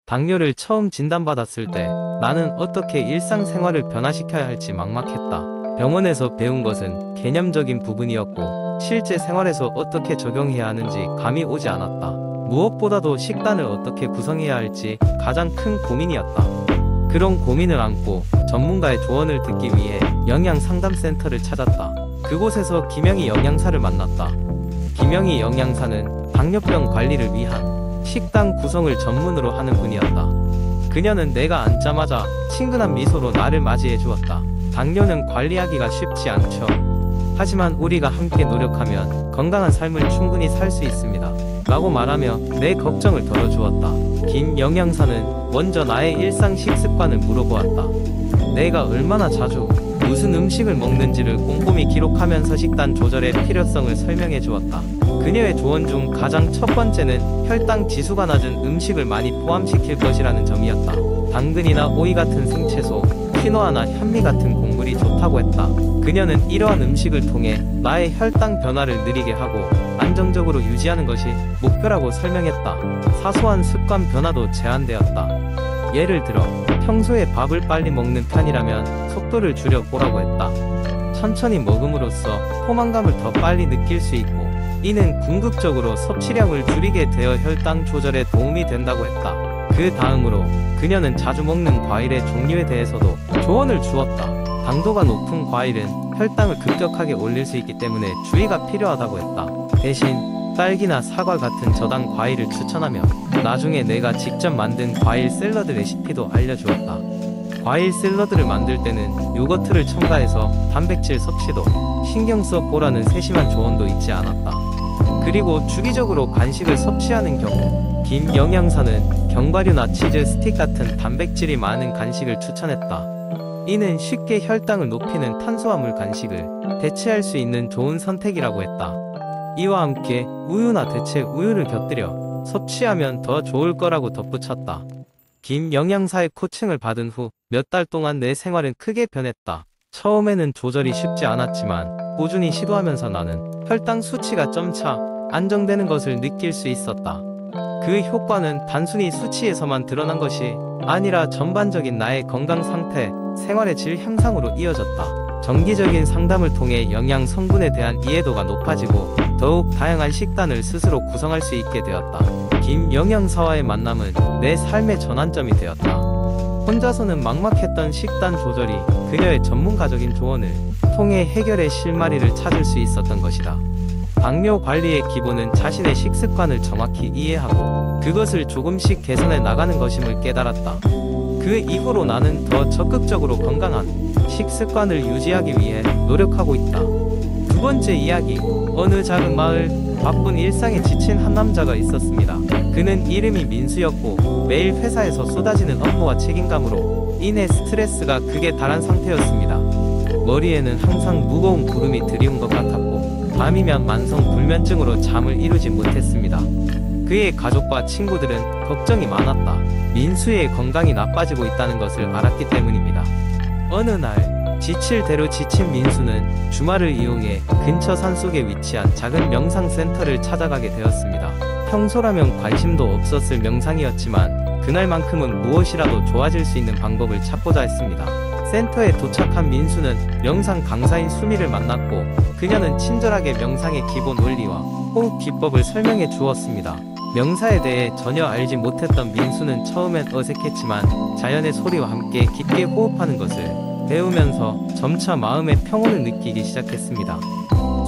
당뇨를 처음 진단받았을 때 나는 어떻게 일상생활을 변화시켜야 할지 막막했다. 병원에서 배운 것은 개념적인 부분이었고 실제 생활에서 어떻게 적용해야 하는지 감이 오지 않았다. 무엇보다도 식단을 어떻게 구성해야 할지 가장 큰 고민이었다. 그런 고민을 안고 전문가의 조언을 듣기 위해 영양상담센터를 찾았다. 그곳에서 김영희 영양사를 만났다. 김영희 영양사는 당뇨병 관리를 위한 식단 구성을 전문으로 하는 분이었다. 그녀는 내가 앉자마자 친근한 미소로 나를 맞이해 주었다. 당뇨는 관리하기가 쉽지 않죠. 하지만 우리가 함께 노력하면 건강한 삶을 충분히 살 수 있습니다. 라고 말하며 내 걱정을 덜어주었다. 김 영양사는 먼저 나의 일상 식습관을 물어보았다. 내가 얼마나 자주 무슨 음식을 먹는지를 꼼꼼히 기록하면서 식단 조절의 필요성을 설명해 주었다. 그녀의 조언 중 가장 첫 번째는 혈당 지수가 낮은 음식을 많이 포함시킬 것이라는 점이었다. 당근이나 오이 같은 생채소, 키노아나 현미 같은 곡물이 좋다고 했다. 그녀는 이러한 음식을 통해 나의 혈당 변화를 느리게 하고 안정적으로 유지하는 것이 목표라고 설명했다. 사소한 습관 변화도 제한되었다. 예를 들어 평소에 밥을 빨리 먹는 편이라면 속도를 줄여보라고 했다. 천천히 먹음으로써 포만감을 더 빨리 느낄 수 있고 이는 궁극적으로 섭취량을 줄이게 되어 혈당 조절에 도움이 된다고 했다. 그 다음으로 그녀는 자주 먹는 과일의 종류에 대해서도 조언을 주었다. 당도가 높은 과일은 혈당을 급격하게 올릴 수 있기 때문에 주의가 필요하다고 했다. 대신 딸기나 사과 같은 저당 과일을 추천하며 나중에 내가 직접 만든 과일 샐러드 레시피도 알려주었다. 과일 샐러드를 만들 때는 요거트를 첨가해서 단백질 섭취도 신경 써보라는 세심한 조언도 잊지 않았다. 그리고 주기적으로 간식을 섭취하는 경우 김 영양사는 견과류나 치즈 스틱 같은 단백질이 많은 간식을 추천했다. 이는 쉽게 혈당을 높이는 탄수화물 간식을 대체할 수 있는 좋은 선택이라고 했다. 이와 함께 우유나 대체 우유를 곁들여 섭취하면 더 좋을 거라고 덧붙였다. 김 영양사의 코칭을 받은 후 몇 달 동안 내 생활은 크게 변했다. 처음에는 조절이 쉽지 않았지만 꾸준히 시도하면서 나는 혈당 수치가 점차 안정되는 것을 느낄 수 있었다. 그 효과는 단순히 수치에서만 드러난 것이 아니라 전반적인 나의 건강 상태, 생활의 질 향상으로 이어졌다. 정기적인 상담을 통해 영양 성분에 대한 이해도가 높아지고 더욱 다양한 식단을 스스로 구성할 수 있게 되었다. 김 영양사와의 만남은 내 삶의 전환점이 되었다. 혼자서는 막막했던 식단 조절이 그녀의 전문가적인 조언을 통해 해결의 실마리를 찾을 수 있었던 것이다. 당뇨 관리의 기본은 자신의 식습관을 정확히 이해하고 그것을 조금씩 개선해 나가는 것임을 깨달았다. 그 이후로 나는 더 적극적으로 건강한 식습관을 유지하기 위해 노력하고 있다. 두 번째 이야기. 어느 작은 마을, 바쁜 일상에 지친 한 남자가 있었습니다. 그는 이름이 민수였고 매일 회사에서 쏟아지는 업무와 책임감으로 인해 스트레스가 극에 달한 상태였습니다. 머리에는 항상 무거운 구름이 드리운 것 같았고 밤이면 만성 불면증으로 잠을 이루지 못했습니다. 그의 가족과 친구들은 걱정이 많았다. 민수의 건강이 나빠지고 있다는 것을 알았기 때문입니다. 어느 날 지칠 대로 지친 민수는 주말을 이용해 근처 산속에 위치한 작은 명상센터를 찾아가게 되었습니다. 평소라면 관심도 없었을 명상이었지만 그날만큼은 무엇이라도 좋아질 수 있는 방법을 찾고자 했습니다. 센터에 도착한 민수는 명상 강사인 수미를 만났고 그녀는 친절하게 명상의 기본 원리와 호흡 기법을 설명해 주었습니다. 명사에 대해 전혀 알지 못했던 민수는 처음엔 어색했지만 자연의 소리와 함께 깊게 호흡하는 것을 배우면서 점차 마음의 평온을 느끼기 시작했습니다.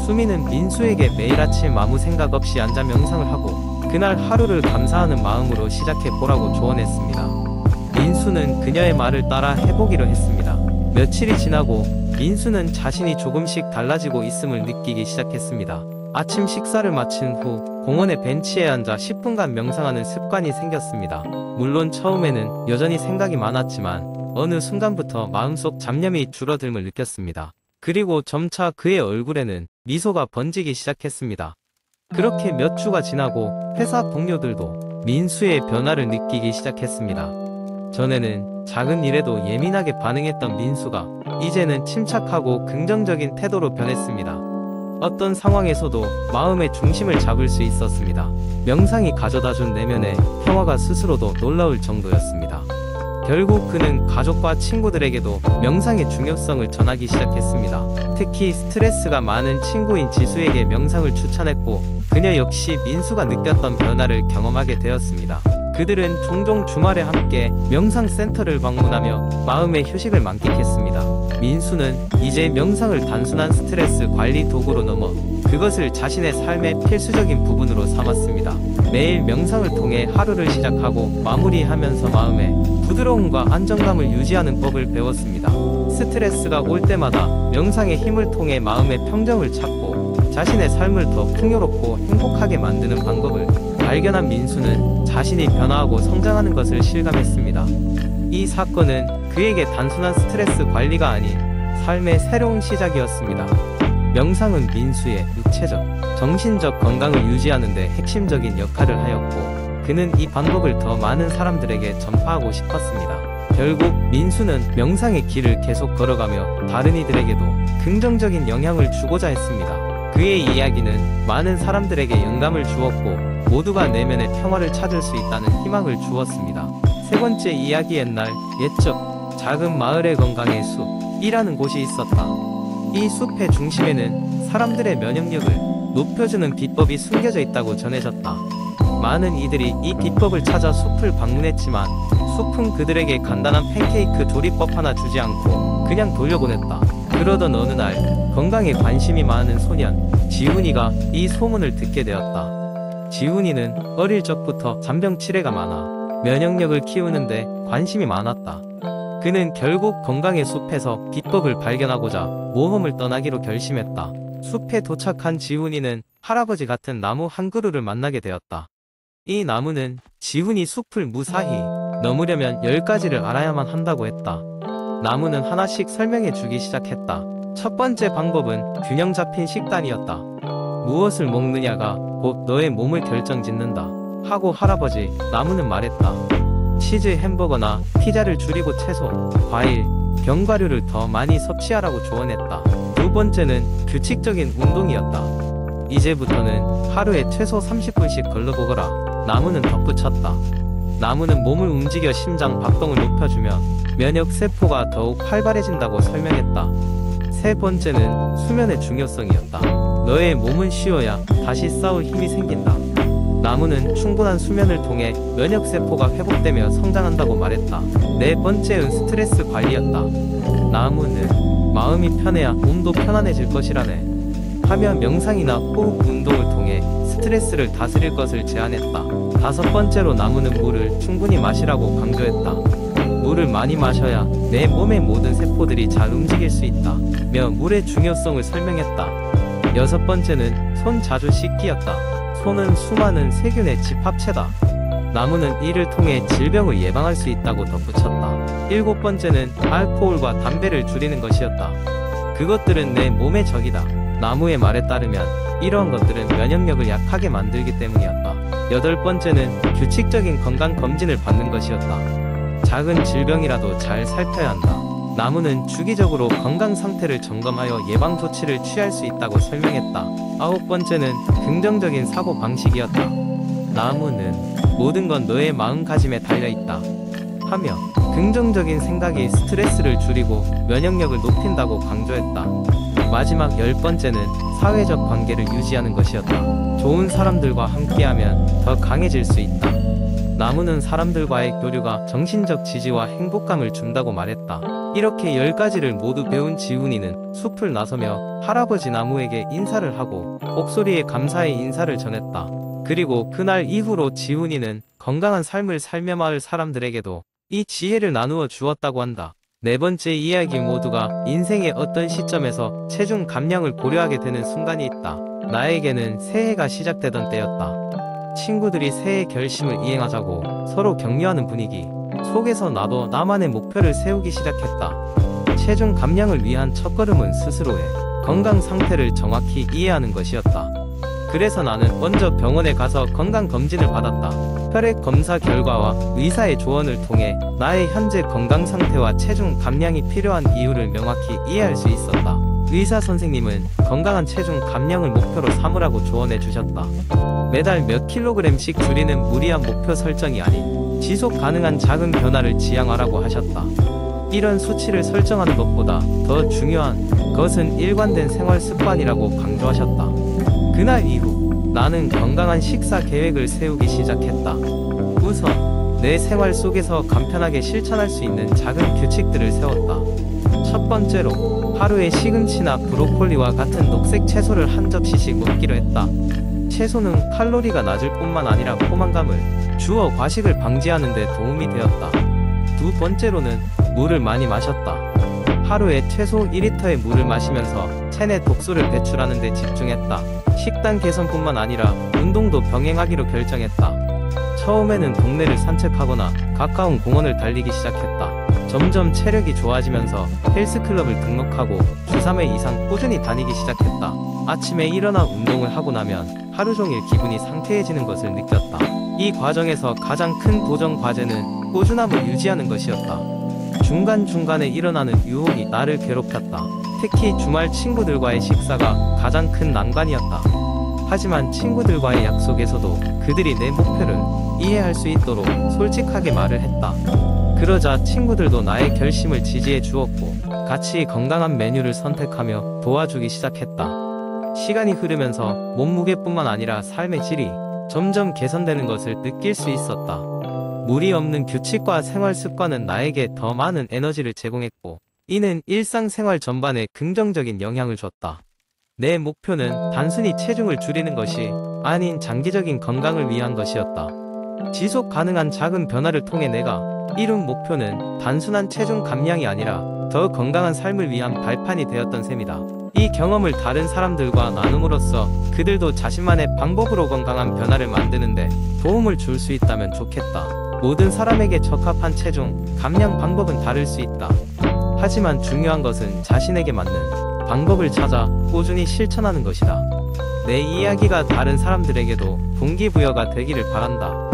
수미는 민수에게 매일 아침 아무 생각 없이 앉아 명상을 하고 그날 하루를 감사하는 마음으로 시작해 보라고 조언했습니다. 민수는 그녀의 말을 따라 해보기로 했습니다. 며칠이 지나고 민수는 자신이 조금씩 달라지고 있음을 느끼기 시작했습니다. 아침 식사를 마친 후 공원의 벤치에 앉아 10분간 명상하는 습관이 생겼습니다. 물론 처음에는 여전히 생각이 많았지만 어느 순간부터 마음속 잡념이 줄어듦을 느꼈습니다. 그리고 점차 그의 얼굴에는 미소가 번지기 시작했습니다. 그렇게 몇 주가 지나고 회사 동료들도 민수의 변화를 느끼기 시작했습니다. 전에는 작은 일에도 예민하게 반응했던 민수가 이제는 침착하고 긍정적인 태도로 변했습니다. 어떤 상황에서도 마음의 중심을 잡을 수 있었습니다. 명상이 가져다준 내면의 평화가 스스로도 놀라울 정도였습니다. 결국 그는 가족과 친구들에게도 명상의 중요성을 전하기 시작했습니다. 특히 스트레스가 많은 친구인 지수에게 명상을 추천했고, 그녀 역시 민수가 느꼈던 변화를 경험하게 되었습니다. 그들은 종종 주말에 함께 명상센터를 방문하며 마음의 휴식을 만끽했습니다. 민수는 이제 명상을 단순한 스트레스 관리 도구로 넘어 그것을 자신의 삶의 필수적인 부분으로 삼았습니다. 매일 명상을 통해 하루를 시작하고 마무리하면서 마음의 부드러움과 안정감을 유지하는 법을 배웠습니다. 스트레스가 올 때마다 명상의 힘을 통해 마음의 평정을 찾고 자신의 삶을 더 풍요롭고 행복하게 만드는 방법을 발견한 민수는 자신이 변화하고 성장하는 것을 실감했습니다. 이 사건은 그에게 단순한 스트레스 관리가 아닌 삶의 새로운 시작이었습니다. 명상은 민수의 육체적, 정신적 건강을 유지하는 데 핵심적인 역할을 하였고, 그는 이 방법을 더 많은 사람들에게 전파하고 싶었습니다. 결국 민수는 명상의 길을 계속 걸어가며 다른 이들에게도 긍정적인 영향을 주고자 했습니다. 그의 이야기는 많은 사람들에게 영감을 주었고, 모두가 내면의 평화를 찾을 수 있다는 희망을 주었습니다. 세 번째 이야기. 옛날 옛적 작은 마을의 건강의 숲이라는 곳이 있었다. 이 숲의 중심에는 사람들의 면역력을 높여주는 비법이 숨겨져 있다고 전해졌다. 많은 이들이 이 비법을 찾아 숲을 방문했지만 숲은 그들에게 간단한 팬케이크 조리법 하나 주지 않고 그냥 돌려보냈다. 그러던 어느 날 건강에 관심이 많은 소년 지훈이가 이 소문을 듣게 되었다. 지훈이는 어릴 적부터 잔병치레가 많아 면역력을 키우는데 관심이 많았다. 그는 결국 건강의 숲에서 비법을 발견하고자 모험을 떠나기로 결심했다. 숲에 도착한 지훈이는 할아버지 같은 나무 한 그루를 만나게 되었다. 이 나무는 지훈이 숲을 무사히 넘으려면 10가지를 알아야만 한다고 했다. 나무는 하나씩 설명해 주기 시작했다. 첫 번째 방법은 균형 잡힌 식단이었다. 무엇을 먹느냐가 곧 너의 몸을 결정짓는다 하고 할아버지 나무는 말했다. 치즈, 햄버거나 피자를 줄이고 채소, 과일, 견과류를 더 많이 섭취하라고 조언했다. 두 번째는 규칙적인 운동이었다. 이제부터는 하루에 최소 30분씩 걸러보거라. 나무는 덧붙였다. 나무는 몸을 움직여 심장 박동을 높여주며 면역세포가 더욱 활발해진다고 설명했다. 세 번째는 수면의 중요성이었다. 너의 몸은 쉬어야 다시 싸울 힘이 생긴다. 나무는 충분한 수면을 통해 면역세포가 회복되며 성장한다고 말했다. 네 번째는 스트레스 관리였다. 나무는 마음이 편해야 몸도 편안해질 것이라네 하며 명상이나 호흡 운동을 통해 스트레스를 다스릴 것을 제안했다. 다섯 번째로 나무는 물을 충분히 마시라고 강조했다. 물을 많이 마셔야 내 몸의 모든 세포들이 잘 움직일 수 있다 며 물의 중요성을 설명했다. 여섯 번째는 손 자주 씻기였다. 손은 수많은 세균의 집합체다. 나무는 이를 통해 질병을 예방할 수 있다고 덧붙였다. 일곱 번째는 알코올과 담배를 줄이는 것이었다. 그것들은 내 몸의 적이다. 나무의 말에 따르면 이러한 것들은 면역력을 약하게 만들기 때문이었다. 여덟 번째는 규칙적인 건강검진을 받는 것이었다. 작은 질병이라도 잘 살펴야 한다. 나무는 주기적으로 건강 상태를 점검하여 예방 조치를 취할 수 있다고 설명했다. 아홉 번째는 긍정적인 사고 방식이었다. 나무는 모든 건 너의 마음가짐에 달려있다 하며 긍정적인 생각이 스트레스를 줄이고 면역력을 높인다고 강조했다. 마지막 열 번째는 사회적 관계를 유지하는 것이었다. 좋은 사람들과 함께하면 더 강해질 수 있다. 나무는 사람들과의 교류가 정신적 지지와 행복감을 준다고 말했다. 이렇게 10가지를 모두 배운 지훈이는 숲을 나서며 할아버지 나무에게 인사를 하고 목소리에 감사의 인사를 전했다. 그리고 그날 이후로 지훈이는 건강한 삶을 살며 마을 사람들에게도 이 지혜를 나누어 주었다고 한다. 네 번째 이야기. 모두가 인생의 어떤 시점에서 체중 감량을 고려하게 되는 순간이 있다. 나에게는 새해가 시작되던 때였다. 친구들이 새해 결심을 이행하자고 서로 격려하는 분위기 속에서 나도 나만의 목표를 세우기 시작했다. 체중 감량을 위한 첫걸음은 스스로의 건강 상태를 정확히 이해하는 것이었다. 그래서 나는 먼저 병원에 가서 건강검진을 받았다. 혈액 검사 결과와 의사의 조언을 통해 나의 현재 건강 상태와 체중 감량이 필요한 이유를 명확히 이해할 수 있었다. 의사 선생님은 건강한 체중 감량을 목표로 삼으라고 조언해 주셨다. 매달 몇 킬로그램씩 줄이는 무리한 목표 설정이 아닌 지속 가능한 작은 변화를 지향하라고 하셨다. 이런 수치를 설정하는 것보다 더 중요한 것은 일관된 생활 습관이라고 강조하셨다. 그날 이후 나는 건강한 식사 계획을 세우기 시작했다. 우선 내 생활 속에서 간편하게 실천할 수 있는 작은 규칙들을 세웠다. 첫 번째로 하루에 시금치나 브로콜리와 같은 녹색 채소를 한 접시씩 먹기로 했다. 채소는 칼로리가 낮을 뿐만 아니라 포만감을 주어 과식을 방지하는 데 도움이 되었다. 두 번째로는 물을 많이 마셨다. 하루에 최소 2리터의 물을 마시면서 체내 독소를 배출하는 데 집중했다. 식단 개선뿐만 아니라 운동도 병행하기로 결정했다. 처음에는 동네를 산책하거나 가까운 공원을 달리기 시작했다. 점점 체력이 좋아지면서 헬스클럽을 등록하고 주 3회 이상 꾸준히 다니기 시작했다. 아침에 일어나 운동을 하고 나면 하루 종일 기분이 상쾌해지는 것을 느꼈다. 이 과정에서 가장 큰 도전 과제는 꾸준함을 유지하는 것이었다. 중간중간에 일어나는 유혹이 나를 괴롭혔다. 특히 주말 친구들과의 식사가 가장 큰 난관이었다. 하지만 친구들과의 약속에서도 그들이 내 목표를 이해할 수 있도록 솔직하게 말을 했다. 그러자 친구들도 나의 결심을 지지해 주었고 같이 건강한 메뉴를 선택하며 도와주기 시작했다. 시간이 흐르면서 몸무게뿐만 아니라 삶의 질이 점점 개선되는 것을 느낄 수 있었다. 무리 없는 규칙과 생활 습관은 나에게 더 많은 에너지를 제공했고 이는 일상생활 전반에 긍정적인 영향을 줬다. 내 목표는 단순히 체중을 줄이는 것이 아닌 장기적인 건강을 위한 것이었다. 지속 가능한 작은 변화를 통해 내가 이룬 목표는 단순한 체중 감량이 아니라 더 건강한 삶을 위한 발판이 되었던 셈이다. 이 경험을 다른 사람들과 나눔으로써 그들도 자신만의 방법으로 건강한 변화를 만드는데 도움을 줄 수 있다면 좋겠다. 모든 사람에게 적합한 체중 감량 방법은 다를 수 있다. 하지만 중요한 것은 자신에게 맞는 방법을 찾아 꾸준히 실천하는 것이다. 내 이야기가 다른 사람들에게도 동기부여가 되기를 바란다.